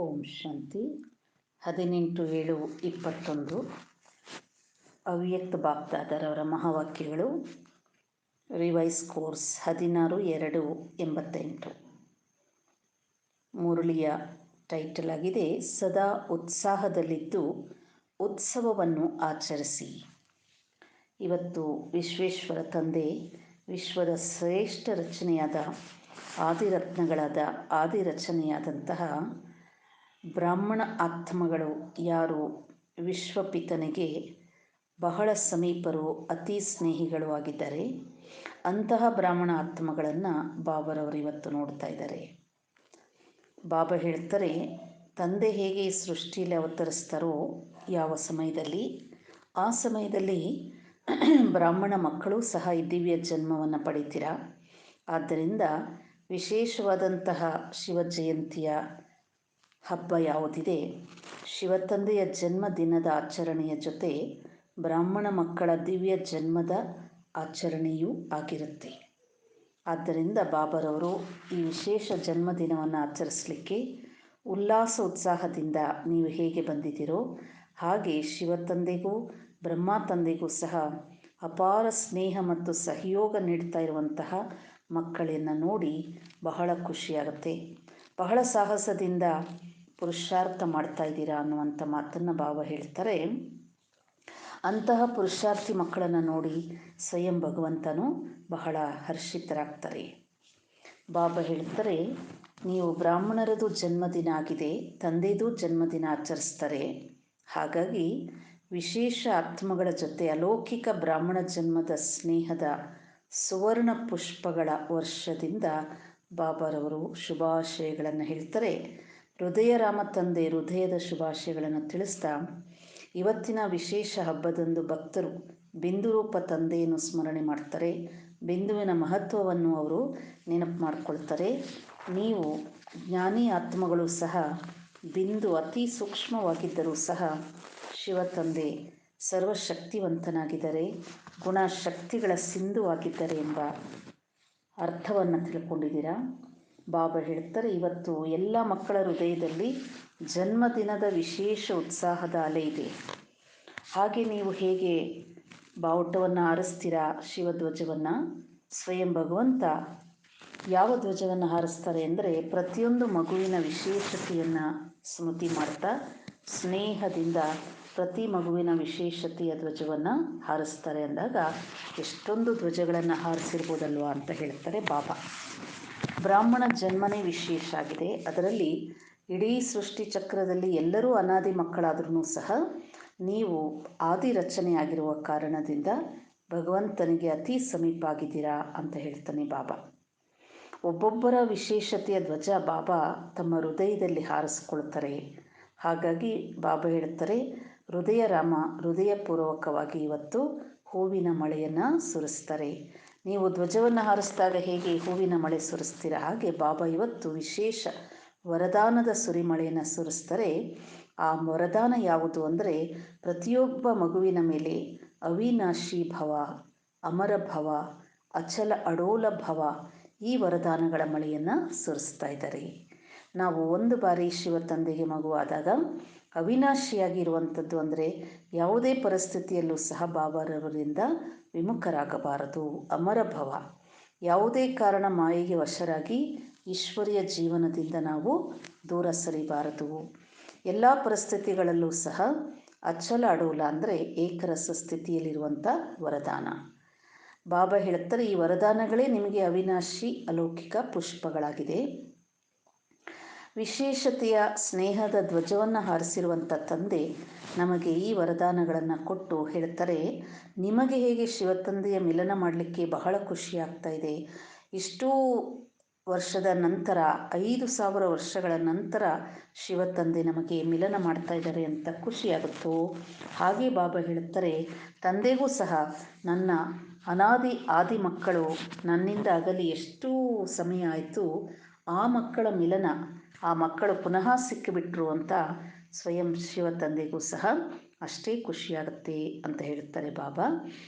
ಓಂ ಶಾಂತಿ 18/7/21 ಅವ್ಯಕ್ತ ಬಾಪ್ದಾದರವರ ಮಹಾವಾಕ್ಯಗಳು revise course 16/2/88. ಮುರಳಿಯ title ಆಗಿದೆ ಸದಾ ಉತ್ಸಾಹದಲ್ಲಿದ್ದು ಉತ್ಸವವನ್ನು ಆಚರಿಸಿ. ಇವತ್ತು ವಿಶ್ವೇಶ್ವರ ತಂದೆ ವಿಶ್ವದ ಶ್ರೇಷ್ಠ ರಚನೆಯಾದ ಆದಿರತ್ನಗಳಾದ ಆದಿರಚನೆಯಾದಂತಹ ಬ್ರಾಹ್ಮಣ ಆತ್ಮಗಳು ಯಾರು ವಿಶ್ವಪಿತನಿಗೆ ಬಹಳ ಸಮೀಪರು ಅತಿ ಸ್ನೇಹಿಗಳು ಆಗಿದ್ದಾರೆ, ಅಂತಹ ಬ್ರಾಹ್ಮಣ ಆತ್ಮಗಳನ್ನು ಬಾಬರವರು ಇವತ್ತು ನೋಡ್ತಾ ಇದ್ದಾರೆ. ಬಾಬಾ ಹೇಳ್ತಾರೆ, ತಂದೆ ಹೇಗೆ ಈ ಸೃಷ್ಟಿಯಲ್ಲಿ ಅವತರಿಸ್ತಾರೋ ಯಾವ ಸಮಯದಲ್ಲಿ, ಆ ಸಮಯದಲ್ಲಿ ಬ್ರಾಹ್ಮಣ ಮಕ್ಕಳು ಸಹ ಈ ದಿವ್ಯ ಜನ್ಮವನ್ನು ಪಡಿತೀರಾ. ಆದ್ದರಿಂದ ವಿಶೇಷವಾದಂತಹ ಶಿವ ಜಯಂತಿಯ ಹಬ್ಬ ಯಾವುದಿದೆ, ಶಿವತಂದೆಯ ಜನ್ಮದಿನದ ಆಚರಣೆಯ ಜೊತೆ ಬ್ರಾಹ್ಮಣ ಮಕ್ಕಳ ದಿವ್ಯ ಜನ್ಮದ ಆಚರಣೆಯೂ ಆಗಿರುತ್ತೆ. ಆದ್ದರಿಂದ ಬಾಬರವರು ಈ ವಿಶೇಷ ಜನ್ಮದಿನವನ್ನು ಆಚರಿಸಲಿಕ್ಕೆ ಉಲ್ಲಾಸ ಉತ್ಸಾಹದಿಂದ ನೀವು ಹೇಗೆ ಬಂದಿದ್ದೀರೋ ಹಾಗೆ ಶಿವತಂದೆಗೂ ಬ್ರಹ್ಮ ತಂದೆಗೂ ಸಹ ಅಪಾರ ಸ್ನೇಹ ಮತ್ತು ಸಹಯೋಗ ನೀಡ್ತಾ ಇರುವಂತಹ ಮಕ್ಕಳನ್ನು ನೋಡಿ ಬಹಳ ಖುಷಿಯಾಗುತ್ತೆ. ಬಹಳ ಸಾಹಸದಿಂದ ಪುರುಷಾರ್ಥ ಮಾಡ್ತಾ ಇದ್ದೀರಾ ಅನ್ನುವಂಥ ಮಾತನ್ನು ಬಾಬಾ ಹೇಳ್ತಾರೆ. ಅಂತಹ ಪುರುಷಾರ್ಥಿ ಮಕ್ಕಳನ್ನು ನೋಡಿ ಸ್ವಯಂ ಭಗವಂತನು ಬಹಳ ಹರ್ಷಿತರಾಗ್ತಾರೆ. ಬಾಬಾ ಹೇಳ್ತಾರೆ, ನೀವು ಬ್ರಾಹ್ಮಣರದು ಜನ್ಮದಿನ ಆಗಿದೆ, ತಂದೆದು ಜನ್ಮದಿನ ಆಚರಿಸ್ತಾರೆ. ಹಾಗಾಗಿ ವಿಶೇಷ ಆತ್ಮಗಳ ಜೊತೆ ಅಲೌಕಿಕ ಬ್ರಾಹ್ಮಣ ಜನ್ಮದ ಸ್ನೇಹದ ಸುವರ್ಣ ಪುಷ್ಪಗಳ ವರ್ಷದಿಂದ ಬಾಬಾರವರು ಶುಭಾಶಯಗಳನ್ನು ಹೇಳ್ತಾರೆ. ಹೃದಯ ರಾಮ ತಂದೆ ಹೃದಯದ ಶುಭಾಶಯಗಳನ್ನು ತಿಳಿಸ್ತಾ, ಇವತ್ತಿನ ವಿಶೇಷ ಹಬ್ಬದಂದು ಭಕ್ತರು ಬಿಂದು ರೂಪ ತಂದೆಯನ್ನು ಸ್ಮರಣೆ ಮಾಡ್ತಾರೆ. ಬಿಂದುವಿನ ಮಹತ್ವವನ್ನು ಅವರು ನೆನಪು ಮಾಡಿಕೊಳ್ತಾರೆ. ನೀವು ಜ್ಞಾನಿ ಆತ್ಮಗಳು ಸಹ ಬಿಂದು ಅತಿ ಸೂಕ್ಷ್ಮವಾಗಿದ್ದರೂ ಸಹ ಶಿವ ತಂದೆ ಸರ್ವಶಕ್ತಿವಂತನಾಗಿದ್ದಾರೆ, ಗುಣಶಕ್ತಿಗಳ ಸಿಂಧುವಾಗಿದ್ದಾರೆ ಎಂಬ ಅರ್ಥವನ್ನು ತಿಳ್ಕೊಂಡಿದ್ದೀರಾ. ಬಾಬಾ ಹೇಳ್ತಾರೆ, ಇವತ್ತು ಎಲ್ಲ ಮಕ್ಕಳ ಹೃದಯದಲ್ಲಿ ಜನ್ಮದಿನದ ವಿಶೇಷ ಉತ್ಸಾಹದ ಅಲೆ ಇದೆ. ಹಾಗೆ ನೀವು ಹೇಗೆ ಬಾವುಟವನ್ನು ಹಾರಿಸ್ತೀರಾ, ಶಿವಧ್ವಜವನ್ನು, ಸ್ವಯಂ ಭಗವಂತ ಯಾವ ಧ್ವಜವನ್ನು ಹಾರಿಸ್ತಾರೆ ಅಂದರೆ ಪ್ರತಿಯೊಂದು ಮಗುವಿನ ವಿಶೇಷತೆಯನ್ನು ಸ್ಮೃತಿ ಮಾಡ್ತಾ ಸ್ನೇಹದಿಂದ ಪ್ರತಿ ಮಗುವಿನ ವಿಶೇಷತೆಯ ಧ್ವಜವನ್ನು ಹಾರಿಸ್ತಾರೆ. ಅಂದಾಗ ಎಷ್ಟೊಂದು ಧ್ವಜಗಳನ್ನು ಹಾರಿಸಿರ್ಬೋದಲ್ವಾ ಅಂತ ಹೇಳ್ತಾರೆ ಬಾಬಾ. ಬ್ರಾಹ್ಮಣ ಜನ್ಮನೇ ವಿಶೇಷ ಆಗಿದೆ. ಅದರಲ್ಲಿ ಇಡೀ ಸೃಷ್ಟಿ ಚಕ್ರದಲ್ಲಿ ಎಲ್ಲರೂ ಅನಾದಿ ಮಕ್ಕಳಾದ್ರೂ ಸಹ ನೀವು ಆದಿ ರಚನೆ ಆಗಿರುವ ಕಾರಣದಿಂದ ಭಗವಂತನಿಗೆ ಅತಿ ಸಮೀಪ ಆಗಿದ್ದೀರಾ ಅಂತ ಹೇಳ್ತಾನೆ ಬಾಬಾ. ಒಬ್ಬೊಬ್ಬರ ವಿಶೇಷತೆಯ ಧ್ವಜ ಬಾಬಾ ತಮ್ಮ ಹೃದಯದಲ್ಲಿ ಹಾರಿಸ್ಕೊಳ್ತಾರೆ. ಹಾಗಾಗಿ ಬಾಬಾ ಹೇಳ್ತಾರೆ, ಹೃದಯ ರಾಮ ಹೃದಯಪೂರ್ವಕವಾಗಿ ಇವತ್ತು ಹೂವಿನ ಮಳೆಯನ್ನು ಸುರಿಸ್ತಾರೆ. ನೀವು ಧ್ವಜವನ್ನು ಹಾರಿಸಿದಾಗ ಹೇಗೆ ಹೂವಿನ ಮಳೆ ಸುರಿಸ್ತೀರ, ಹಾಗೆ ಬಾಬಾ ಇವತ್ತು ವಿಶೇಷ ವರದಾನದ ಸುರಿಮಳೆಯನ್ನು ಸುರಿಸ್ತಾರೆ. ಆ ವರದಾನ ಯಾವುದು ಅಂದರೆ ಪ್ರತಿಯೊಬ್ಬ ಮಗುವಿನ ಮೇಲೆ ಅವಿನಾಶಿ ಭವ, ಅಮರ ಭವ, ಅಚಲ ಅಡೋಲ ಭವ, ಈ ವರದಾನಗಳ ಮಳೆಯನ್ನು ಸುರಿಸ್ತಾ ಇದ್ದಾರೆ. ನಾವು ಒಂದು ಬಾರಿ ಶಿವ ತಂದೆಗೆ ಮಗುವಾದಾಗ ಅವಿನಾಶಿಯಾಗಿರುವಂಥದ್ದು ಅಂದರೆ ಯಾವುದೇ ಪರಿಸ್ಥಿತಿಯಲ್ಲೂ ಸಹ ಬಾಬಾರವರಿಂದ ವಿಮುಖರಾಗಬಾರದು. ಅಮರ ಭವ, ಯಾವುದೇ ಕಾರಣ ಮಾಯೆಗೆ ವಶರಾಗಿ ಈಶ್ವರಿಯ ಜೀವನದಿಂದ ನಾವು ದೂರ ಸರಿಬಾರದು. ಎಲ್ಲ ಪರಿಸ್ಥಿತಿಗಳಲ್ಲೂ ಸಹ ಅಚಲ ಅಡೋಲ ಅಂದರೆ ಏಕರಸ ಸ್ಥಿತಿಯಲ್ಲಿರುವಂಥ ವರದಾನ. ಬಾಬಾ ಹೇಳ್ತಾರೆ, ಈ ವರದಾನಗಳೇ ನಿಮಗೆ ಅವಿನಾಶಿ ಅಲೌಕಿಕ ಪುಷ್ಪಗಳಾಗಿದೆ. ವಿಶೇಷತೆಯ ಸ್ನೇಹದ ಧ್ವಜವನ್ನು ಹಾರಿಸಿರುವಂಥ ತಂದೆ ನಮಗೆ ಈ ವರದಾನಗಳನ್ನು ಕೊಟ್ಟು ಹೇಳ್ತಾರೆ, ನಿಮಗೆ ಹೇಗೆ ಶಿವತಂದೆಯ ಮಿಲನ ಮಾಡಲಿಕ್ಕೆ ಬಹಳ ಖುಷಿ ಆಗ್ತಾ ಇದೆ. ಇಷ್ಟೂ ವರ್ಷದ ನಂತರ 5000 ವರ್ಷಗಳ ನಂತರ ಶಿವತಂದೆ ನಮಗೆ ಮಿಲನ ಮಾಡ್ತಾ ಇದ್ದಾರೆ ಅಂತ ಖುಷಿಯಾಗುತ್ತೋ ಹಾಗೆ ಬಾಬಾ ಹೇಳ್ತಾರೆ, ತಂದೆಗೂ ಸಹ ನನ್ನ ಅನಾದಿ ಆದಿ ಮಕ್ಕಳು ನನ್ನಿಂದ ಅಗಲಿ ಎಷ್ಟು ಸಮಯ ಆಯಿತು, ಆ ಮಕ್ಕಳ ಮಿಲನ, ಆ ಮಕ್ಕಳು ಪುನಃ ಸಿಕ್ಕಿಬಿಟ್ರು ಅಂತ ಸ್ವಯಂ ಶಿವ ತಂದೆಗೂ ಸಹ ಅಷ್ಟೇ ಖುಷಿಯಾಗುತ್ತೆ ಅಂತ ಹೇಳ್ತಾರೆ ಬಾಬಾ.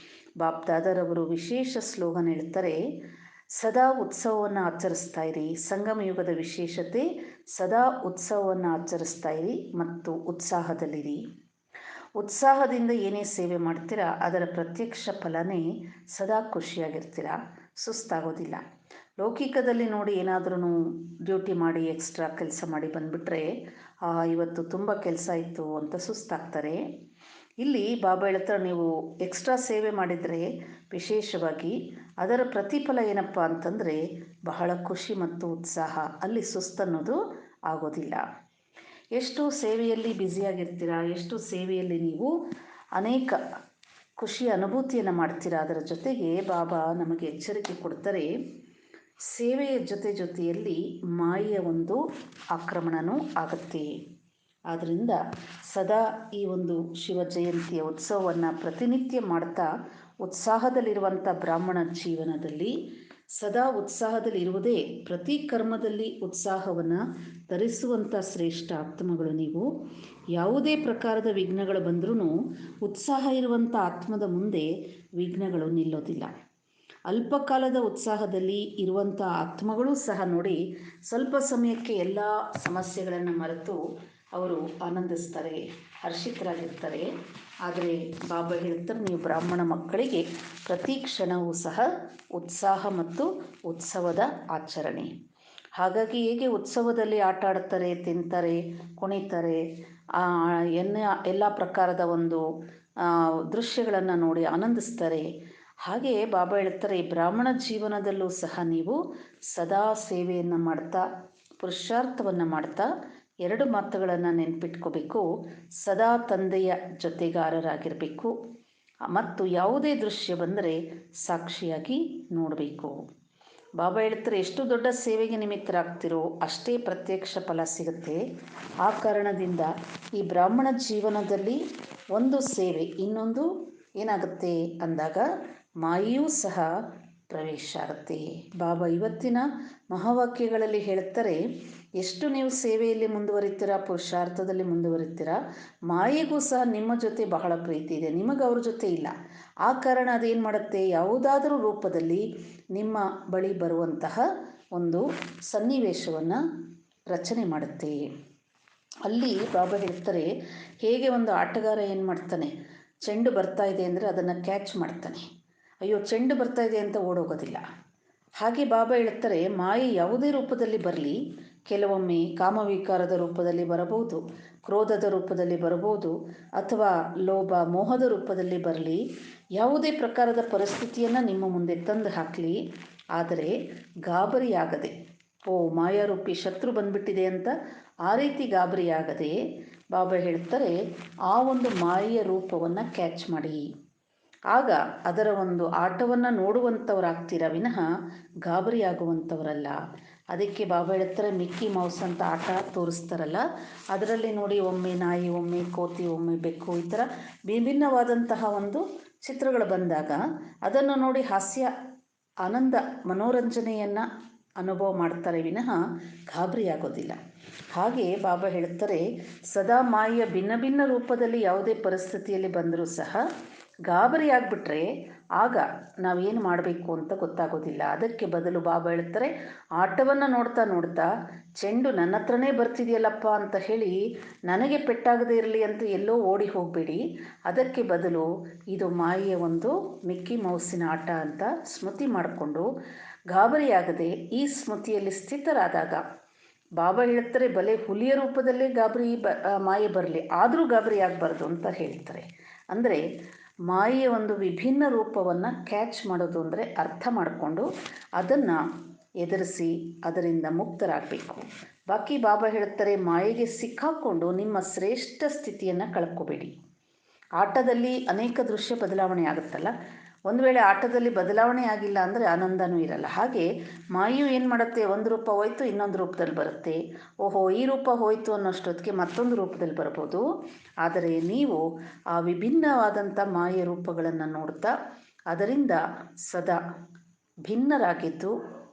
ಬಾಪ್ದಾದರವರು ವಿಶೇಷ ಸ್ಲೋಗನ್ ಹೇಳ್ತಾರೆ, ಸದಾ ಉತ್ಸವವನ್ನು ಆಚರಿಸ್ತಾ ಇರಿ. ಸಂಗಮ ಯುಗದ ವಿಶೇಷತೆ ಸದಾ ಉತ್ಸವವನ್ನು ಆಚರಿಸ್ತಾ ಇರಿ ಮತ್ತು ಉತ್ಸಾಹದಲ್ಲಿರಿ. ಉತ್ಸಾಹದಿಂದ ಏನೇ ಸೇವೆ ಮಾಡ್ತೀರಾ ಅದರ ಪ್ರತ್ಯಕ್ಷ ಫಲನೇ ಸದಾ ಖುಷಿಯಾಗಿರ್ತೀರ, ಸುಸ್ತಾಗೋದಿಲ್ಲ. ಲೌಕಿಕದಲ್ಲಿ ನೋಡಿ ಏನಾದ್ರೂ ಡ್ಯೂಟಿ ಮಾಡಿ ಎಕ್ಸ್ಟ್ರಾ ಕೆಲಸ ಮಾಡಿ ಬಂದುಬಿಟ್ರೆ ಇವತ್ತು ತುಂಬ ಕೆಲಸ ಇತ್ತು ಅಂತ ಸುಸ್ತಾಗ್ತಾರೆ. ಇಲ್ಲಿ ಬಾಬಾ ಹೇಳ್ತಾರೆ, ನೀವು ಎಕ್ಸ್ಟ್ರಾ ಸೇವೆ ಮಾಡಿದರೆ ವಿಶೇಷವಾಗಿ ಅದರ ಪ್ರತಿಫಲ ಏನಪ್ಪ ಅಂತಂದರೆ ಬಹಳ ಖುಷಿ ಮತ್ತು ಉತ್ಸಾಹ, ಅಲ್ಲಿ ಸುಸ್ತನ್ನೋದು ಆಗೋದಿಲ್ಲ. ಎಷ್ಟು ಸೇವೆಯಲ್ಲಿ ಬ್ಯುಸಿಯಾಗಿರ್ತೀರ, ಎಷ್ಟು ಸೇವೆಯಲ್ಲಿ ನೀವು ಅನೇಕ ಖುಷಿಯ ಅನುಭೂತಿಯನ್ನು ಮಾಡ್ತೀರಾ, ಅದರ ಜೊತೆಗೆ ಬಾಬಾ ನಮಗೆ ಎಚ್ಚರಿಕೆ ಕೊಡ್ತಾರೆ, ಸೇವೆಯ ಜೊತೆಯಲ್ಲಿ ಮಾಯೆಯ ಒಂದು ಆಕ್ರಮಣವೂ ಆಗುತ್ತೆ. ಆದ್ದರಿಂದ ಸದಾ ಈ ಒಂದು ಶಿವ ಜಯಂತಿಯ ಉತ್ಸವವನ್ನು ಪ್ರತಿನಿತ್ಯ ಮಾಡ್ತಾ ಉತ್ಸಾಹದಲ್ಲಿರುವಂಥ ಬ್ರಾಹ್ಮಣ ಜೀವನದಲ್ಲಿ ಸದಾ ಉತ್ಸಾಹದಲ್ಲಿರುವುದೇ ಪ್ರತಿ ಕರ್ಮದಲ್ಲಿ ಉತ್ಸಾಹವನ್ನು ಧರಿಸುವಂಥ ಶ್ರೇಷ್ಠ ಆತ್ಮಗಳು ನೀವು. ಯಾವುದೇ ಪ್ರಕಾರದ ವಿಘ್ನಗಳು ಬಂದರೂ ಉತ್ಸಾಹ ಇರುವಂಥ ಆತ್ಮದ ಮುಂದೆ ವಿಘ್ನಗಳು ನಿಲ್ಲೋದಿಲ್ಲ. ಅಲ್ಪಕಾಲದ ಉತ್ಸಾಹದಲ್ಲಿ ಇರುವಂಥ ಆತ್ಮಗಳು ಸಹ ನೋಡಿ ಸ್ವಲ್ಪ ಸಮಯಕ್ಕೆ ಎಲ್ಲ ಸಮಸ್ಯೆಗಳನ್ನು ಮರೆತು ಅವರು ಆನಂದಿಸ್ತಾರೆ, ಹರ್ಷಿತರಾಗಿರ್ತಾರೆ. ಆದರೆ ಬಾಬಾ ಹೇಳ್ತಾರೆ, ನೀವು ಬ್ರಾಹ್ಮಣ ಮಕ್ಕಳಿಗೆ ಪ್ರತಿ ಕ್ಷಣವೂ ಸಹ ಉತ್ಸಾಹ ಮತ್ತು ಉತ್ಸವದ ಆಚರಣೆ. ಹಾಗಾಗಿ ಹೇಗೆ ಉತ್ಸವದಲ್ಲಿ ಆಟ ಆಡ್ತಾರೆ, ತಿಂತಾರೆ, ಕುಣಿತಾರೆ, ಎಲ್ಲ ಪ್ರಕಾರದ ಒಂದು ದೃಶ್ಯಗಳನ್ನು ನೋಡಿ ಆನಂದಿಸ್ತಾರೆ, ಹಾಗೆ ಬಾಬಾ ಹೇಳ್ತಾರೆ ಈ ಬ್ರಾಹ್ಮಣ ಜೀವನದಲ್ಲೂ ಸಹ ನೀವು ಸದಾ ಸೇವೆಯನ್ನು ಮಾಡ್ತಾ ಪುರುಷಾರ್ಥವನ್ನು ಮಾಡ್ತಾ ಎರಡು ಮಾತುಗಳನ್ನು ನೆನಪಿಟ್ಕೋಬೇಕು. ಸದಾ ತಂದೆಯ ಜೊತೆಗಾರರಾಗಿರಬೇಕು ಮತ್ತು ಯಾವುದೇ ದೃಶ್ಯ ಬಂದರೆ ಸಾಕ್ಷಿಯಾಗಿ ನೋಡಬೇಕು. ಬಾಬಾ ಹೇಳ್ತಾರೆ, ಎಷ್ಟು ದೊಡ್ಡ ಸೇವೆಗೆ ನಿಮಿತ್ತರಾಗ್ತಿರೋ ಅಷ್ಟೇ ಪ್ರತ್ಯಕ್ಷ ಫಲ ಸಿಗುತ್ತೆ. ಆ ಕಾರಣದಿಂದ ಈ ಬ್ರಾಹ್ಮಣ ಜೀವನದಲ್ಲಿ ಒಂದು ಸೇವೆ ಇನ್ನೊಂದು ಏನಾಗುತ್ತೆ ಅಂದಾಗ ಮಾಯೆಯೂ ಸಹ ಪ್ರವೇಶ ಆಗುತ್ತೆ. ಬಾಬಾ ಇವತ್ತಿನ ಮಹಾವಾಕ್ಯಗಳಲ್ಲಿ ಹೇಳ್ತಾರೆ, ಎಷ್ಟು ನೀವು ಸೇವೆಯಲ್ಲಿ ಮುಂದುವರಿತೀರಾ, ಪುರುಷಾರ್ಥದಲ್ಲಿ ಮುಂದುವರಿತೀರಾ, ಮಾಯೆಗೂ ಸಹ ನಿಮ್ಮ ಜೊತೆ ಬಹಳ ಪ್ರೀತಿ ಇದೆ, ನಿಮಗೆ ಅವ್ರ ಜೊತೆ ಇಲ್ಲ. ಆ ಕಾರಣ ಅದೇನು ಮಾಡುತ್ತೆ, ಯಾವುದಾದರೂ ರೂಪದಲ್ಲಿ ನಿಮ್ಮ ಬಳಿ ಬರುವಂತಹ ಒಂದು ಸನ್ನಿವೇಶವನ್ನು ರಚನೆ ಮಾಡುತ್ತೆ. ಅಲ್ಲಿ ಬಾಬಾ ಹೇಳ್ತಾರೆ, ಹೇಗೆ ಒಂದು ಆಟಗಾರ ಏನು ಮಾಡ್ತಾನೆ, ಚೆಂಡು ಬರ್ತಾ ಇದೆ ಅಂದರೆ ಅದನ್ನು ಕ್ಯಾಚ್ ಮಾಡ್ತಾನೆ, ಅಯ್ಯೋ ಚೆಂಡು ಬರ್ತಾ ಇದೆ ಅಂತ ಓಡೋಗೋದಿಲ್ಲ. ಹಾಗೆ ಬಾಬಾ ಹೇಳ್ತಾರೆ, ಮಾಯೆ ಯಾವುದೇ ರೂಪದಲ್ಲಿ ಬರಲಿ, ಕೆಲವೊಮ್ಮೆ ಕಾಮವಿಕಾರದ ರೂಪದಲ್ಲಿ ಬರಬಹುದು, ಕ್ರೋಧದ ರೂಪದಲ್ಲಿ ಬರಬಹುದು, ಅಥವಾ ಲೋಭ ಮೋಹದ ರೂಪದಲ್ಲಿ ಬರಲಿ, ಯಾವುದೇ ಪ್ರಕಾರದ ಪರಿಸ್ಥಿತಿಯನ್ನು ನಿಮ್ಮ ಮುಂದೆ ತಂದು ಹಾಕಲಿ, ಆದರೆ ಗಾಬರಿಯಾಗದೆ, ಮಾಯಾರೂಪಿ ಶತ್ರು ಬಂದ್ಬಿಟ್ಟಿದೆ ಅಂತ ಆ ರೀತಿ ಗಾಬರಿಯಾಗದೆ ಬಾಬಾ ಹೇಳ್ತಾರೆ, ಆ ಒಂದು ಮಾಯೆಯ ರೂಪವನ್ನು ಕ್ಯಾಚ್ ಮಾಡಿ, ಆಗ ಅದರ ಒಂದು ಆಟವನ್ನು ನೋಡುವಂಥವರಾಗ್ತೀರ ವಿನಃ ಗಾಬರಿಯಾಗುವಂಥವರಲ್ಲ. ಅದಕ್ಕೆ ಬಾಬಾ ಹೇಳ್ತಾರೆ, ಮಿಕ್ಕಿ ಮೌಸ್ ಅಂತ ಆಟ ತೋರಿಸ್ತಾರಲ್ಲ, ಅದರಲ್ಲಿ ನೋಡಿ ಒಮ್ಮೆ ನಾಯಿ, ಒಮ್ಮೆ ಕೋತಿ, ಒಮ್ಮೆ ಬೆಕ್ಕು, ಈ ಥರ ವಿಭಿನ್ನವಾದಂತಹ ಒಂದು ಚಿತ್ರಗಳು ಬಂದಾಗ ಅದನ್ನು ನೋಡಿ ಹಾಸ್ಯ, ಆನಂದ, ಮನೋರಂಜನೆಯನ್ನು ಅನುಭವ ಮಾಡ್ತಾರೆ ವಿನಃ ಗಾಬರಿಯಾಗೋದಿಲ್ಲ. ಹಾಗೆ ಬಾಬಾ ಹೇಳ್ತಾರೆ, ಸದಾ ಮಾಯೆಯ ಭಿನ್ನ ಭಿನ್ನ ರೂಪದಲ್ಲಿ ಯಾವುದೇ ಪರಿಸ್ಥಿತಿಯಲ್ಲಿ ಬಂದರೂ ಸಹ ಗಾಬರಿಯಾಗ್ಬಿಟ್ರೆ ಆಗ ನಾವೇನು ಮಾಡಬೇಕು ಅಂತ ಗೊತ್ತಾಗೋದಿಲ್ಲ. ಅದಕ್ಕೆ ಬದಲು ಬಾಬಾ ಹೇಳ್ತಾರೆ, ಆಟವನ್ನು ನೋಡ್ತಾ ನೋಡ್ತಾ ಚೆಂಡು ನನ್ನ ಹತ್ರನೇ ಬರ್ತಿದೆಯಲ್ಲಪ್ಪ ಅಂತ ಹೇಳಿ ನನಗೆ ಪೆಟ್ಟಾಗದೇ ಇರಲಿ ಅಂತ ಎಲ್ಲೋ ಓಡಿ ಹೋಗಬೇಡಿ. ಅದಕ್ಕೆ ಬದಲು ಇದು ಮಾಯೆಯ ಒಂದು ಮಿಕ್ಕಿ ಮೌಸಿನ ಆಟ ಅಂತ ಸ್ಮೃತಿ ಮಾಡಿಕೊಂಡು ಗಾಬರಿಯಾಗದೆ ಈ ಸ್ಮೃತಿಯಲ್ಲಿ ಸ್ಥಿತರಾದಾಗ ಬಾಬಾ ಹೇಳ್ತಾರೆ, ಬಲೆ ಹುಲಿಯ ರೂಪದಲ್ಲೇ ಮಾಯೆ ಬರಲಿ, ಆದರೂ ಗಾಬರಿ ಆಗಬಾರ್ದು ಅಂತ ಹೇಳ್ತಾರೆ. ಅಂದರೆ ಮಾಯೆಯ ಒಂದು ವಿಭಿನ್ನ ರೂಪವನ್ನು ಕ್ಯಾಚ್ ಮಾಡೋದು ಅಂದರೆ ಅರ್ಥ ಮಾಡಿಕೊಂಡು ಅದನ್ನು ಎದುರಿಸಿ ಅದರಿಂದ ಮುಕ್ತರಾಗಬೇಕು. ಬಾಕಿ ಬಾಬಾ ಹೇಳ್ತಾರೆ, ಮಾಯೆಗೆ ಸಿಕ್ಕಾಕ್ಕೊಂಡು ನಿಮ್ಮ ಶ್ರೇಷ್ಠ ಸ್ಥಿತಿಯನ್ನು ಕಳ್ಕೊಬೇಡಿ. ಆಟದಲ್ಲಿ ಅನೇಕ ದೃಶ್ಯ ಬದಲಾವಣೆ ಆಗುತ್ತಲ್ಲ, ಒಂದು ವೇಳೆ ಆಟದಲ್ಲಿ ಬದಲಾವಣೆ ಆಗಿಲ್ಲ ಅಂದರೆ ಆನಂದನೂ ಇರಲ್ಲ. ಹಾಗೆ ಮಾಯು ಏನು ಮಾಡುತ್ತೆ, ಒಂದು ರೂಪ ಹೋಯ್ತು ಇನ್ನೊಂದು ರೂಪದಲ್ಲಿ ಬರುತ್ತೆ, ಓಹೋ ಈ ರೂಪ ಹೋಯಿತು ಅನ್ನೋಷ್ಟೊತ್ತಿಗೆ ಮತ್ತೊಂದು ರೂಪದಲ್ಲಿ ಬರ್ಬೋದು. ಆದರೆ ನೀವು ಆ ವಿಭಿನ್ನವಾದಂಥ ಮಾಯ ರೂಪಗಳನ್ನು ನೋಡ್ತಾ ಅದರಿಂದ ಸದಾ ಭಿನ್ನರಾಗಿದ್ದು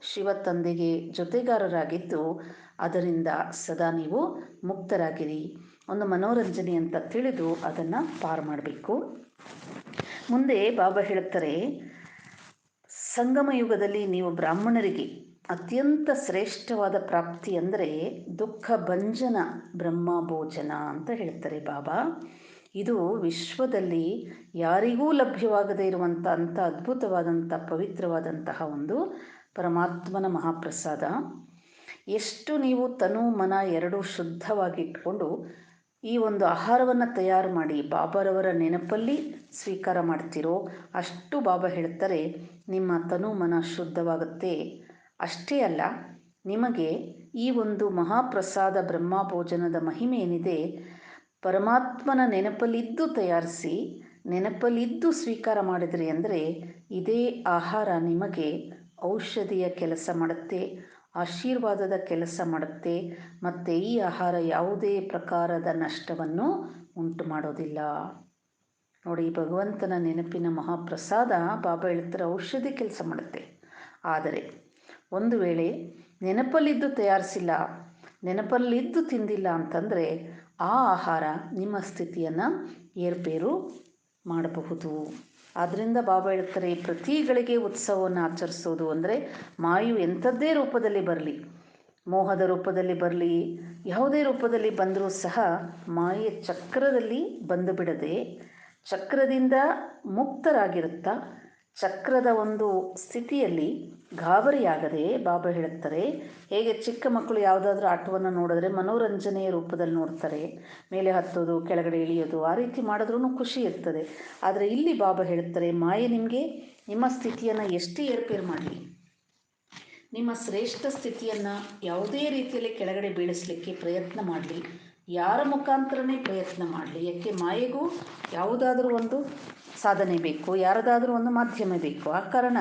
ಶಿವ ತಂದೆಗೆ ಜೊತೆಗಾರರಾಗಿದ್ದು ಅದರಿಂದ ಸದಾ ನೀವು ಮುಕ್ತರಾಗಿರಿ, ಒಂದು ಮನೋರಂಜನೆ ಅಂತ ತಿಳಿದು ಅದನ್ನು ಪಾರು ಮಾಡಬೇಕು. ಮುಂದೆ ಬಾಬಾ ಹೇಳ್ತಾರೆ, ಸಂಗಮ ಯುಗದಲ್ಲಿ ನೀವು ಬ್ರಾಹ್ಮಣರಿಗೆ ಅತ್ಯಂತ ಶ್ರೇಷ್ಠವಾದ ಪ್ರಾಪ್ತಿ ಅಂದರೆ ದುಃಖ ಭಂಜನ ಬ್ರಹ್ಮ ಭೋಜನ ಅಂತ ಹೇಳ್ತಾರೆ ಬಾಬಾ. ಇದು ವಿಶ್ವದಲ್ಲಿ ಯಾರಿಗೂ ಲಭ್ಯವಾಗದೇ ಇರುವಂಥ ಅದ್ಭುತವಾದಂಥ ಪವಿತ್ರವಾದಂತಹ ಒಂದು ಪರಮಾತ್ಮನ ಮಹಾಪ್ರಸಾದ. ಎಷ್ಟು ನೀವು ತನು ಮನ ಎರಡೂ ಶುದ್ಧವಾಗಿಟ್ಕೊಂಡು ಈ ಒಂದು ಆಹಾರವನ್ನು ತಯಾರು ಮಾಡಿ ಬಾಬಾರವರ ನೆನಪಲ್ಲಿ ಸ್ವೀಕಾರ ಮಾಡ್ತೀರೋ ಅಷ್ಟು ಬಾಬಾ ಹೇಳ್ತಾರೆ ನಿಮ್ಮ ತನು ಮನ ಶುದ್ಧವಾಗುತ್ತೆ. ಅಷ್ಟೇ ಅಲ್ಲ, ನಿಮಗೆ ಈ ಒಂದು ಮಹಾಪ್ರಸಾದ ಬ್ರಹ್ಮ ಭೋಜನದ ಮಹಿಮೆ ಏನಿದೆ, ಪರಮಾತ್ಮನ ನೆನಪಲ್ಲಿದ್ದು ತಯಾರಿಸಿ ನೆನಪಲ್ಲಿದ್ದು ಸ್ವೀಕಾರ ಮಾಡಿದ್ರಿ ಅಂದರೆ ಇದೇ ಆಹಾರ ನಿಮಗೆ ಔಷಧಿಯ ಕೆಲಸ ಮಾಡುತ್ತೆ, ಆಶೀರ್ವಾದದ ಕೆಲಸ ಮಾಡುತ್ತೆ. ಮತ್ತು ಈ ಆಹಾರ ಯಾವುದೇ ಪ್ರಕಾರದ ನಷ್ಟವನ್ನು ಉಂಟು ಮಾಡೋದಿಲ್ಲ. ನೋಡಿ, ಭಗವಂತನ ನೆನಪಿನ ಮಹಾಪ್ರಸಾದ ಬಾಬಾ ಹೇಳ್ತಾರೆ ಔಷಧಿ ಕೆಲಸ ಮಾಡುತ್ತೆ. ಆದರೆ ಒಂದು ವೇಳೆ ನೆನಪಲ್ಲಿದ್ದು ತಯಾರಿಸಿಲ್ಲ, ನೆನಪಲ್ಲಿದ್ದು ತಿಂದಿಲ್ಲ ಅಂತಂದರೆ ಆ ಆಹಾರ ನಿಮ್ಮ ಸ್ಥಿತಿಯನ್ನು ಏರ್ಪೇರು ಮಾಡಬಹುದು. ಆದ್ದರಿಂದ ಬಾಬಾ ಹೇಳ್ತಾರೆ ಪ್ರತಿಗಳಿಗೆ ಉತ್ಸವವನ್ನು ಆಚರಿಸೋದು ಅಂದರೆ ಮಾಯು ಎಂಥದ್ದೇ ರೂಪದಲ್ಲಿ ಬರಲಿ, ಮೋಹದ ರೂಪದಲ್ಲಿ ಬರಲಿ, ಯಾವುದೇ ರೂಪದಲ್ಲಿ ಬಂದರೂ ಸಹ ಮಾಯೆಯ ಚಕ್ರದಲ್ಲಿ ಬಂದು ಬಿಡದೆ ಚಕ್ರದಿಂದ ಮುಕ್ತರಾಗಿರುತ್ತಾ ಚಕ್ರದ ಒಂದು ಸ್ಥಿತಿಯಲ್ಲಿ ಗಾಬರಿಯಾಗದೆ ಬಾಬಾ ಹೇಳುತ್ತಾರೆ, ಹೇಗೆ ಚಿಕ್ಕ ಮಕ್ಕಳು ಯಾವುದಾದ್ರೂ ಆಟವನ್ನು ನೋಡಿದ್ರೆ ಮನೋರಂಜನೆಯ ರೂಪದಲ್ಲಿ ನೋಡ್ತಾರೆ, ಮೇಲೆ ಹತ್ತೋದು ಕೆಳಗಡೆ ಇಳಿಯೋದು ಆ ರೀತಿ ಮಾಡಿದ್ರೂ ಖುಷಿ ಇರ್ತದೆ. ಆದರೆ ಇಲ್ಲಿ ಬಾಬಾ ಹೇಳುತ್ತಾರೆ ಮಾಯೆ ನಿಮಗೆ ನಿಮ್ಮ ಸ್ಥಿತಿಯನ್ನು ಎಷ್ಟೇ ಏರ್ಪೇರು ಮಾಡಲಿ, ನಿಮ್ಮ ಶ್ರೇಷ್ಠ ಸ್ಥಿತಿಯನ್ನು ಯಾವುದೇ ರೀತಿಯಲ್ಲಿ ಕೆಳಗಡೆ ಬೀಳಿಸಲಿಕ್ಕೆ ಪ್ರಯತ್ನ ಮಾಡಲಿ, ಯಾರ ಮುಖಾಂತರನೇ ಪ್ರಯತ್ನ ಮಾಡಲಿ, ಯಾಕೆ ಮಾಯೆಗೂ ಯಾವುದಾದ್ರೂ ಒಂದು ಸಾಧನೆ ಬೇಕು, ಯಾರದಾದ್ರೂ ಒಂದು ಮಾಧ್ಯಮ ಬೇಕು. ಆ ಕಾರಣ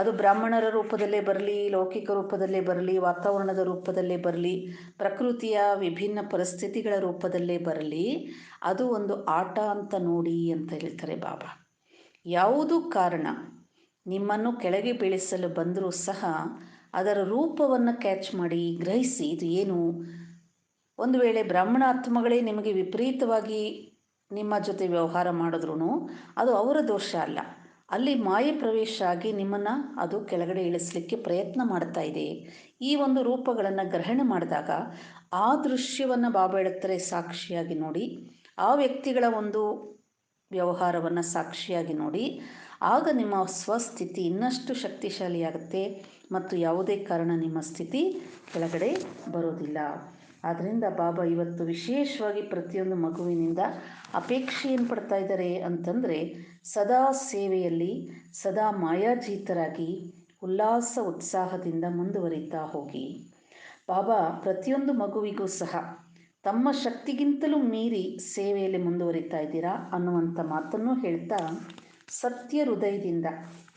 ಅದು ಬ್ರಾಹ್ಮಣರ ರೂಪದಲ್ಲೇ ಬರಲಿ, ಲೌಕಿಕ ರೂಪದಲ್ಲೇ ಬರಲಿ, ವಾತಾವರಣದ ರೂಪದಲ್ಲೇ ಬರಲಿ, ಪ್ರಕೃತಿಯ ವಿಭಿನ್ನ ಪರಿಸ್ಥಿತಿಗಳ ರೂಪದಲ್ಲೇ ಬರಲಿ, ಅದು ಒಂದು ಆಟ ಅಂತ ನೋಡಿ ಅಂತ ಹೇಳ್ತಾರೆ ಬಾಬಾ. ಯಾವುದೂ ಕಾರಣ ನಿಮ್ಮನ್ನು ಕೆಳಗೆ ಬೀಳಿಸಲು ಬಂದರೂ ಸಹ ಅದರ ರೂಪವನ್ನು ಕ್ಯಾಚ್ ಮಾಡಿ ಗ್ರಹಿಸಿ ಇದು ಏನು. ಒಂದು ವೇಳೆ ಬ್ರಾಹ್ಮಣ ಆತ್ಮಗಳೇ ನಿಮಗೆ ವಿಪರೀತವಾಗಿ ನಿಮ್ಮ ಜೊತೆ ವ್ಯವಹಾರ ಮಾಡಿದ್ರೂ ಅದು ಅವರ ದೋಷ ಅಲ್ಲ, ಅಲ್ಲಿ ಮಾಯೆ ಪ್ರವೇಶ ಆಗಿ ನಿಮ್ಮನ್ನು ಅದು ಕೆಳಗಡೆ ಇಳಿಸಲಿಕ್ಕೆ ಪ್ರಯತ್ನ ಮಾಡ್ತಾ ಇದೆ. ಈ ಒಂದು ರೂಪಗಳನ್ನು ಗ್ರಹಣ ಮಾಡಿದಾಗ ಆ ದೃಶ್ಯವನ್ನು ಬಾಬಾ ಹೇಳುತ್ತಾರೆ ಸಾಕ್ಷಿಯಾಗಿ ನೋಡಿ, ಆ ವ್ಯಕ್ತಿಗಳ ಒಂದು ವ್ಯವಹಾರವನ್ನು ಸಾಕ್ಷಿಯಾಗಿ ನೋಡಿ, ಆಗ ನಿಮ್ಮ ಸ್ವಸ್ಥಿತಿ ಇನ್ನಷ್ಟು ಶಕ್ತಿಶಾಲಿಯಾಗುತ್ತೆ ಮತ್ತು ಯಾವುದೇ ಕಾರಣ ನಿಮ್ಮ ಸ್ಥಿತಿ ಕೆಳಗಡೆ ಬರೋದಿಲ್ಲ. ಆದ್ದರಿಂದ ಬಾಬಾ ಇವತ್ತು ವಿಶೇಷವಾಗಿ ಪ್ರತಿಯೊಂದು ಮಗುವಿನಿಂದ ಅಪೇಕ್ಷೆ ಏನು ಪಡ್ತಾ ಇದ್ದಾರೆ ಅಂತಂದರೆ ಸದಾ ಸೇವೆಯಲ್ಲಿ ಸದಾ ಮಾಯಾಜೀತರಾಗಿ ಉಲ್ಲಾಸ ಉತ್ಸಾಹದಿಂದ ಮುಂದುವರಿತಾ ಹೋಗಿ. ಬಾಬಾ ಪ್ರತಿಯೊಂದು ಮಗುವಿಗೂ ಸಹ ತಮ್ಮ ಶಕ್ತಿಗಿಂತಲೂ ಮೀರಿ ಸೇವೆಯಲ್ಲಿ ಮುಂದುವರಿತಾ ಇದ್ದೀರಾ ಅನ್ನುವಂಥ ಮಾತನ್ನು ಹೇಳ್ತಾ ಸತ್ಯ ಹೃದಯದಿಂದ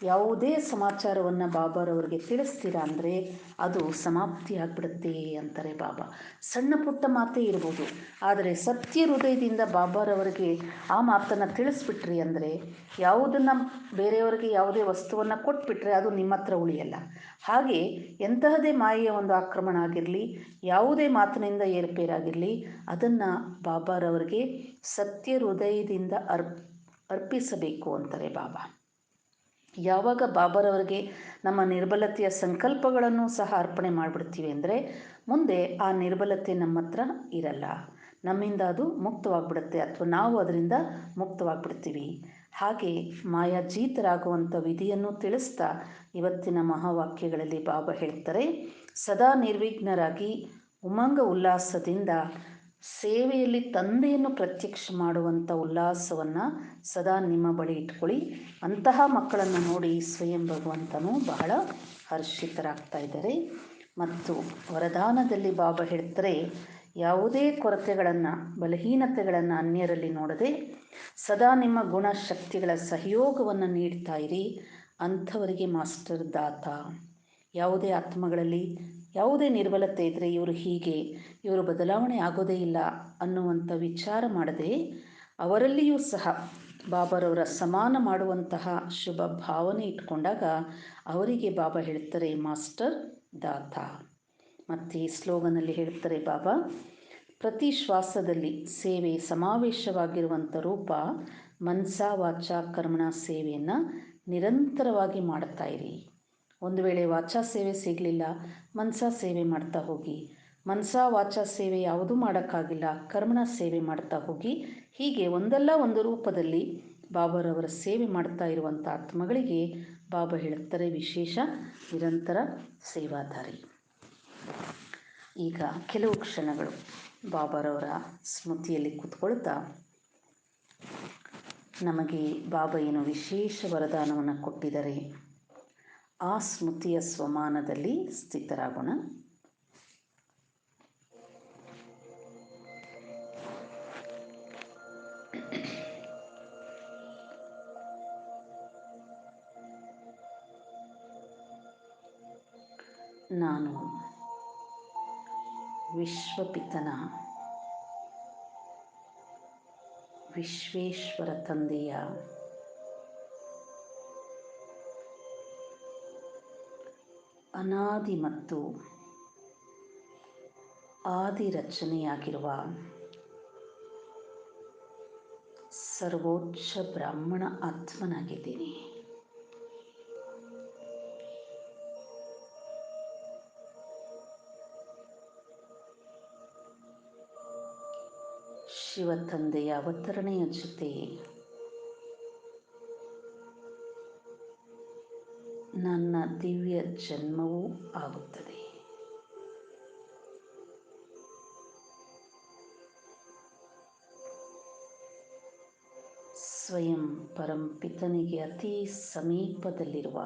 ಯಾವುದೇ ಸಮಾಚಾರವನ್ನು ಬಾಬಾರವರಿಗೆ ತಿಳಿಸ್ತೀರಾ ಅಂದರೆ ಅದು ಸಮಾಪ್ತಿ ಆಗಿಬಿಡುತ್ತೆ ಅಂತಾರೆ ಬಾಬಾ. ಸಣ್ಣ ಪುಟ್ಟ ಮಾತೇ ಇರ್ಬೋದು, ಆದರೆ ಸತ್ಯ ಹೃದಯದಿಂದ ಬಾಬಾರವರಿಗೆ ಆ ಮಾತನ್ನು ತಿಳಿಸ್ಬಿಟ್ರಿ ಅಂದರೆ ಯಾವುದನ್ನು ಬೇರೆಯವರಿಗೆ ಯಾವುದೇ ವಸ್ತುವನ್ನು ಕೊಟ್ಬಿಟ್ರೆ ಅದು ನಿಮ್ಮ ಹತ್ರ ಉಳಿಯಲ್ಲ. ಹಾಗೆ ಎಂತಹದೇ ಮಾಯೆಯ ಒಂದು ಆಕ್ರಮಣ ಆಗಿರಲಿ, ಯಾವುದೇ ಮಾತಿನಿಂದ ಏರ್ಪೇರಾಗಿರಲಿ, ಅದನ್ನು ಬಾಬಾರವರಿಗೆ ಸತ್ಯ ಹೃದಯದಿಂದ ಅರ್ಪಿಸಬೇಕು ಅಂತಾರೆ ಬಾಬಾ. ಯಾವಾಗ ಬಾಬಾರವರಿಗೆ ನಮ್ಮ ನಿರ್ಬಲತೆಯ ಸಂಕಲ್ಪಗಳನ್ನು ಸಹ ಅರ್ಪಣೆ ಮಾಡಿಬಿಡ್ತೀವಿ ಅಂದರೆ ಮುಂದೆ ಆ ನಿರ್ಬಲತೆ ನಮ್ಮ ಹತ್ರ ಇರಲ್ಲ, ನಮ್ಮಿಂದ ಅದು ಮುಕ್ತವಾಗಿಬಿಡುತ್ತೆ ಅಥವಾ ನಾವು ಅದರಿಂದ ಮುಕ್ತವಾಗಿಬಿಡ್ತೀವಿ. ಹಾಗೆ ಮಾಯಾಜೀತರಾಗುವಂಥ ವಿಧಿಯನ್ನು ತಿಳಿಸ್ತಾ ಇವತ್ತಿನ ಮಹಾವಾಕ್ಯಗಳಲ್ಲಿ ಬಾಬಾ ಹೇಳ್ತಾರೆ ಸದಾ ನಿರ್ವಿಘ್ನರಾಗಿ ಉಮಂಗ ಉಲ್ಲಾಸದಿಂದ ಸೇವೆಯಲ್ಲಿ ತಂದೆಯನ್ನು ಪ್ರತ್ಯಕ್ಷ ಮಾಡುವಂಥ ಉಲ್ಲಾಸವನ್ನು ಸದಾ ನಿಮ್ಮ ಬಳಿ ಇಟ್ಕೊಳ್ಳಿ. ಅಂತಹ ಮಕ್ಕಳನ್ನು ನೋಡಿ ಸ್ವಯಂ ಭಗವಂತನೂ ಬಹಳ ಹರ್ಷಿತರಾಗ್ತಾ ಇದ್ದಾರೆ. ಮತ್ತು ವರದಾನದಲ್ಲಿ ಬಾಬಾ ಹೇಳ್ತಾರೆ ಯಾವುದೇ ಕೊರತೆಗಳನ್ನು ಬಲಹೀನತೆಗಳನ್ನು ಅನ್ಯರಲ್ಲಿ ನೋಡದೆ ಸದಾ ನಿಮ್ಮ ಗುಣ ಶಕ್ತಿಗಳ ಸಹಯೋಗವನ್ನು ನೀಡ್ತಾ ಇರಿ. ಅಂಥವರಿಗೆ ಮಾಸ್ಟರ್ ದಾತ. ಯಾವುದೇ ಆತ್ಮಗಳಲ್ಲಿ ಯಾವುದೇ ನಿರ್ಬಲತೆ ಇದ್ದರೆ ಇವರು ಹೀಗೆ, ಇವರು ಬದಲಾವಣೆ ಆಗೋದೇ ಇಲ್ಲ ಅನ್ನುವಂಥ ವಿಚಾರ ಮಾಡದೆ ಅವರಲ್ಲಿಯೂ ಸಹ ಬಾಬಾರವರ ಸಮಾನ ಮಾಡುವಂತಹ ಶುಭ ಭಾವನೆ ಇಟ್ಕೊಂಡಾಗ ಅವರಿಗೆ ಬಾಬಾ ಹೇಳ್ತಾರೆ ಮಾಸ್ಟರ್ ದಾತ. ಮತ್ತು ಈ ಸ್ಲೋಗನಲ್ಲಿ ಹೇಳ್ತಾರೆ ಬಾಬಾ ಪ್ರತಿ ಶ್ವಾಸದಲ್ಲಿ ಸೇವೆ ಸಮಾವೇಶವಾಗಿರುವಂಥ ರೂಪ ಮನಸ ವಾಚ ಕರ್ಮಣ ಸೇವೆಯನ್ನು ನಿರಂತರವಾಗಿ ಮಾಡ್ತಾ ಇರಿ. ಒಂದು ವೇಳೆ ವಾಚಾ ಸೇವೆ ಸಿಗಲಿಲ್ಲ, ಮನಸಾ ಸೇವೆ ಮಾಡ್ತಾ ಹೋಗಿ. ಮನಸಾ ವಾಚಾ ಸೇವೆ ಯಾವುದೂ ಮಾಡೋಕ್ಕಾಗಿಲ್ಲ, ಕರ್ಮಣ ಸೇವೆ ಮಾಡ್ತಾ ಹೋಗಿ. ಹೀಗೆ ಒಂದಲ್ಲ ಒಂದು ರೂಪದಲ್ಲಿ ಬಾಬಾರವರ ಸೇವೆ ಮಾಡ್ತಾ ಇರುವಂಥ ಆತ್ಮಗಳಿಗೆ ಬಾಬಾ ಹೇಳ್ತಾರೆ ವಿಶೇಷ ನಿರಂತರ ಸೇವಾದಾರಿ. ಈಗ ಕೆಲವು ಕ್ಷಣಗಳು ಬಾಬಾರವರ ಸ್ಮೃತಿಯಲ್ಲಿ ಕೂತ್ಕೊಳ್ತಾ ನಮಗೆ ಬಾಬಾ ಏನು ವಿಶೇಷ ವರದಾನವನ್ನು ಕೊಟ್ಟಿದ್ದಾರೆ ಆ ಸ್ಮೃತಿಯ ಸ್ವಮಾನದಲ್ಲಿ ಸ್ಥಿತರಾಗೋಣ. ನಾನು ವಿಶ್ವಪಿತನ ವಿಶ್ವೇಶ್ವರ ತಂದೆಯ ಅನಾದಿ ಮತ್ತು ಆದಿ ರಚನೆಯಾಗಿರುವ ಸರ್ವೋಚ್ಚ ಬ್ರಾಹ್ಮಣ ಆತ್ಮನಾಗಿದ್ದೀನಿ. ಶಿವ ತಂದೆಯ ಅವತರಣೆಯ ಜೊತೆ ನನ್ನ ದಿವ್ಯ ಜನ್ಮವೂ ಆಗುತ್ತದೆ. ಸ್ವಯಂ ಪರಂಪಿತನಿಗೆ ಅತಿ ಸಮೀಪದಲ್ಲಿರುವ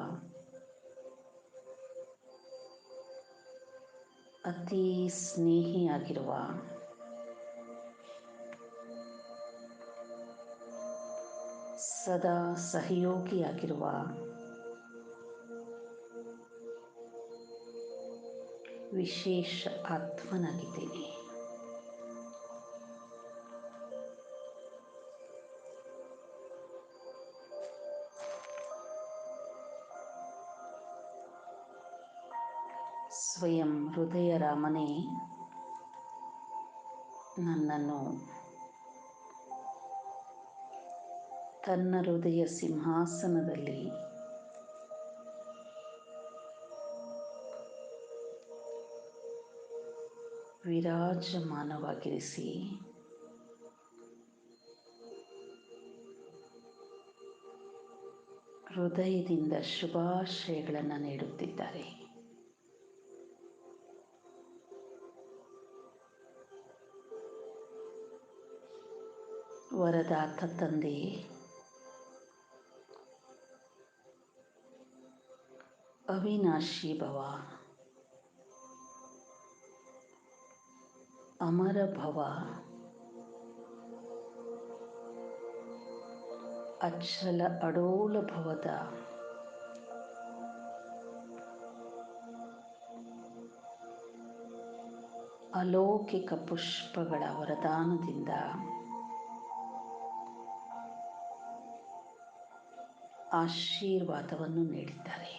ಅತಿ ಸ್ನೇಹಿಯಾಗಿರುವ ಸದಾ ಸಹಯೋಗಿಯಾಗಿರುವ ವಿಶೇಷ ಆತ್ಮನಾಗಿದ್ದೇನೆ. ಸ್ವಯಂ ಹೃದಯ ರಾಮನೇ ನನ್ನನ್ನು ತನ್ನ ಹೃದಯ ಸಿಂಹಾಸನದಲ್ಲಿ ವಿರಾಜಮಾನವಾಗಿರಿಸಿ ಹೃದಯದಿಂದ ಶುಭಾಶಯಗಳನ್ನು ನೀಡುತ್ತಿದ್ದಾರೆ. ವರದಾತ ತಂದೆ, ಅವಿನಾಶಿ ಭವ, ಅಮರ ಭವ, ಅಚಲ ಅಡೋಲ ಭವದ ಅಲೌಕಿಕ ಪುಷ್ಪಗಳ ವರದಾನದಿಂದ ಆಶೀರ್ವಾದವನ್ನು ನೀಡಿದ್ದಾರೆ.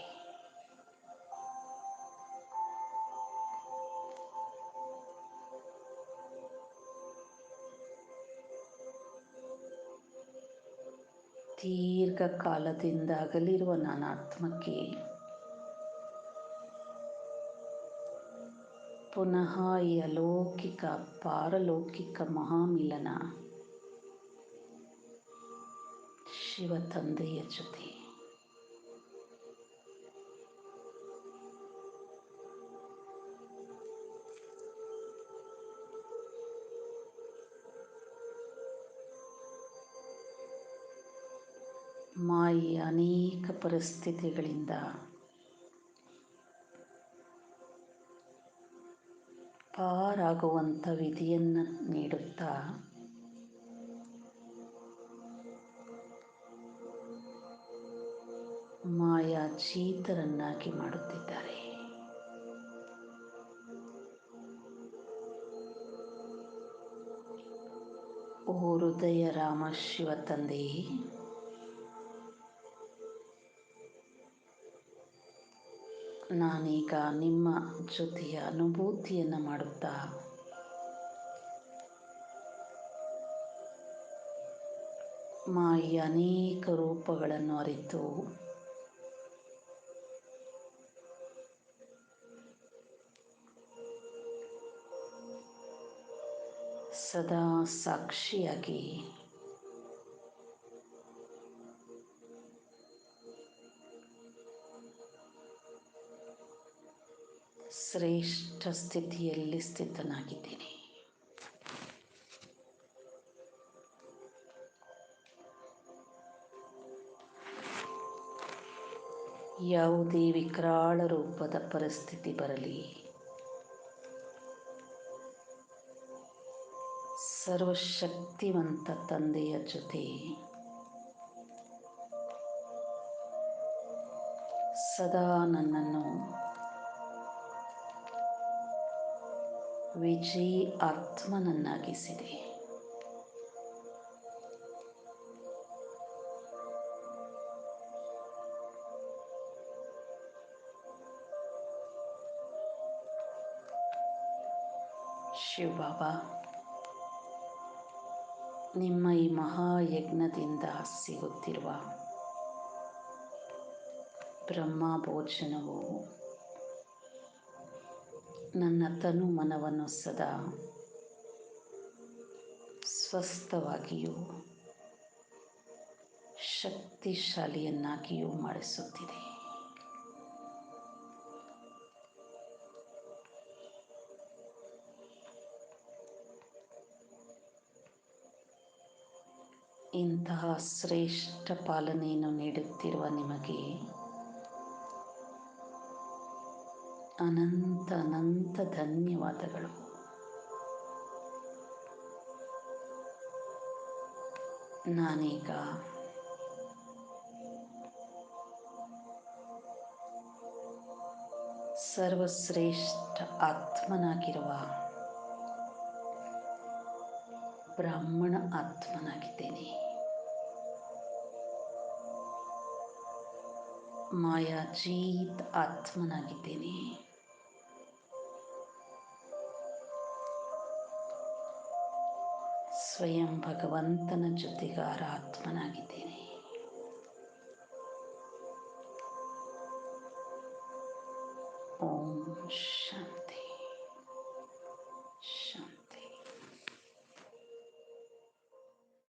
ದೀರ್ಘಕಾಲದಿಂದ ಅಗಲಿರುವ ನನ್ನ ಆತ್ಮಕ್ಕೆ ಪುನಃ ಈ ಅಲೌಕಿಕ ಪಾರಲೌಕಿಕ ಮಹಾಮಿಲನ ಶಿವ ತಂದೆಯ ಜೊತೆ ಮಾಯೆಯ ಅನೇಕ ಪರಿಸ್ಥಿತಿಗಳಿಂದ ಪಾರಾಗುವಂಥ ವಿಧಿಯನ್ನು ನೀಡುತ್ತಾ ಮಾಯಾಜೀತರನ್ನಾಗಿ ಮಾಡುತ್ತಿದ್ದಾರೆ. ಓ ಹೃದಯ ರಾಮ ಶಿವ ತಂದೆಯೇ, ನಾನೀಗ ನಿಮ್ಮ ಜೊತೆಯ ಅನುಭೂತಿಯನ್ನು ಮಾಡುತ್ತಾ ಮಾಯೆಯ ಅನೇಕ ರೂಪಗಳನ್ನು ಅರಿತು ಸದಾ ಸಾಕ್ಷಿಯಾಗಿ ಶ್ರೇಷ್ಠ ಸ್ಥಿತಿಯಲ್ಲಿ ಸ್ಥಿತನಾಗಿದ್ದೀನಿ. ಯಾವುದೇ ವಿಕರಾಳ ರೂಪದ ಪರಿಸ್ಥಿತಿ ಬರಲಿ, ಸರ್ವಶಕ್ತಿವಂತ ತಂದೆಯ ಜೊತೆ ಸದಾ ನನ್ನನ್ನು ವಿಜಯಿ ಆತ್ಮನನ್ನಾಗಿಸಿದೆ. ಶಿವಬಾಬಾ, ನಿಮ್ಮ ಈ ಮಹಾಯಜ್ಞದಿಂದ ಸಿಗುತ್ತಿರುವ ಬ್ರಹ್ಮ ಭೋಜನವು ನನ್ನ ತನು ಮನವನ್ನು ಸದಾ ಸ್ವಸ್ಥವಾಗಿಯೂ ಶಕ್ತಿಶಾಲಿಯನ್ನಾಗಿಯೂ ಮಾಡಿಸುತ್ತಿದೆ. ಇಂತಹ ಶ್ರೇಷ್ಠ ಪಾಲನೆಯನ್ನು ನೀಡುತ್ತಿರುವ ನಿಮಗೆ ಅನಂತ ಅನಂತ ಧನ್ಯವಾದಗಳು. ನಾನೀಗ ಸರ್ವಶ್ರೇಷ್ಠ ಆತ್ಮನಾಗಿರುವ ಬ್ರಾಹ್ಮಣ ಆತ್ಮನಾಗಿದ್ದೇನೆ. ಮಾಯಾಜೀತ್ ಆತ್ಮನಾಗಿದ್ದೇನೆ. ಸ್ವಯಂ ಭಗವಂತನ ಜೊತೆಗಾರ ಆತ್ಮನಾಗಿದ್ದೇನೆ. ಓಂ ಶಾಂತಿ.